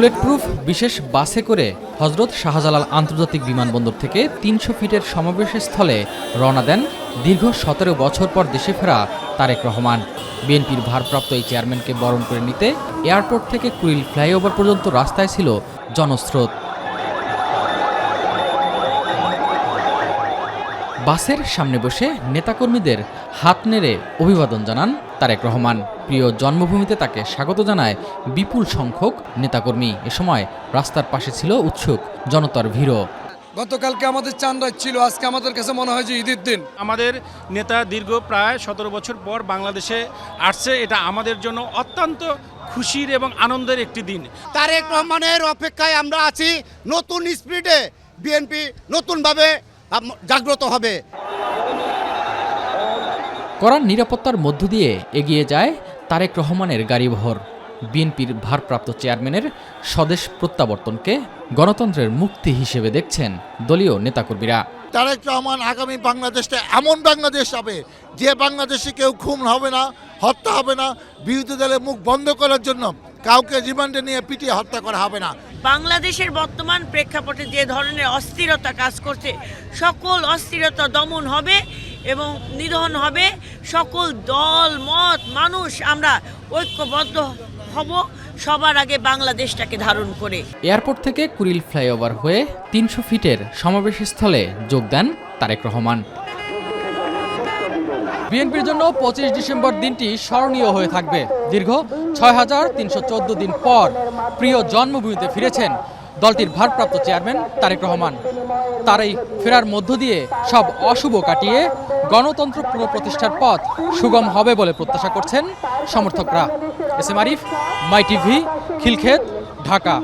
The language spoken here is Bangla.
বুলেট প্রুফ বিশেষ বাসে করে হজরত শাহজালাল আন্তর্জাতিক বিমানবন্দর থেকে ৩০০ ফিটের সমাবেশ স্থলে রওনা দেন দীর্ঘ ১৭ বছর পর দেশে ফেরা তারেক রহমান। বিএনপির ভারপ্রাপ্ত এই চেয়ারম্যানকে বরণ করে নিতে এয়ারপোর্ট থেকে কুড়িল ফ্লাইওভার পর্যন্ত রাস্তায় ছিল জনস্রোত। বাসের সামনে বসে নেতাকর্মীদের হাত নেড়ে অভিবাদন জানান তারেক রহমান। প্রিয় জন্মভূমিতে তাকে স্বাগত জানায় বিপুল সংখ্যক নেতাকর্মী। এ সময় রাস্তার পাশে ছিল উৎসুক জনতার ভিড়ও। গতকালকে আমাদের চাঁদ রাত ছিল, আজকে আমাদের কাছে মনে হয় যে ঈদের দিন। আমাদের নেতা দীর্ঘ প্রায় ১৭ বছর পর বাংলাদেশে আসছে, এটা আমাদের জন্য অত্যন্ত খুশির এবং আনন্দের একটি দিন। তারেক রহমানের অপেক্ষায় আমরা আছি। নতুন স্পিরিটে বিএনপি নতুনভাবে জাগ্রত হবে। কড়া নিরাপত্তার মধ্য দিয়ে এগিয়ে যায় তারেক রহমানের গাড়িবহর। বিএনপির ভারপ্রাপ্ত চেয়ারম্যানের স্বদেশ প্রত্যাবর্তনকে গণতন্ত্রের মুক্তি হিসেবে দেখছেন দলীয় নেতাকর্মীরা। তারেক রহমান আগামী বাংলাদেশটা এমন বাংলাদেশ হবে যে বাংলাদেশে কেউ খুন হবে না, হত্যা হবে না, বিরোধী দলের মুখ বন্ধ করার জন্য কাউকে রিমান্ডে নিয়ে পিটিয়ে হত্যা করা হবে না। বাংলাদেশের বর্তমান প্রেক্ষাপটে যে ধরনের অস্থিরতা কাজ করছে, সকল অস্থিরতা দমন হবে এবং নিধন হবে। সকল দল মত মানুষ আমরা ঐক্যবদ্ধ হব সবার আগে বাংলাদেশটাকে ধারণ করে। এয়ারপোর্ট থেকে কুড়িল ফ্লাইওভার হয়ে ৩০০ ফিটের সমাবেশ স্থলে যোগ দেন তারেক রহমান। বিএনপির জন্য ২৫ ডিসেম্বর দিনটি স্মরণীয় হয়ে থাকবে। দীর্ঘ ৬,৩১৪ দিন পর প্রিয় জন্মভূমিতে ফিরেছেন দলটির ভারপ্রাপ্ত চেয়ারম্যান তারেক রহমান। তার এই ফেরার মধ্য দিয়ে সব অশুভ কাটিয়ে গণতন্ত্র পুনঃপ্রতিষ্ঠার পথ সুগম হবে বলে প্রত্যাশা করছেন সমর্থকরা। এস এম আরিফ, মাই টিভি, খিলক্ষেত, ঢাকা।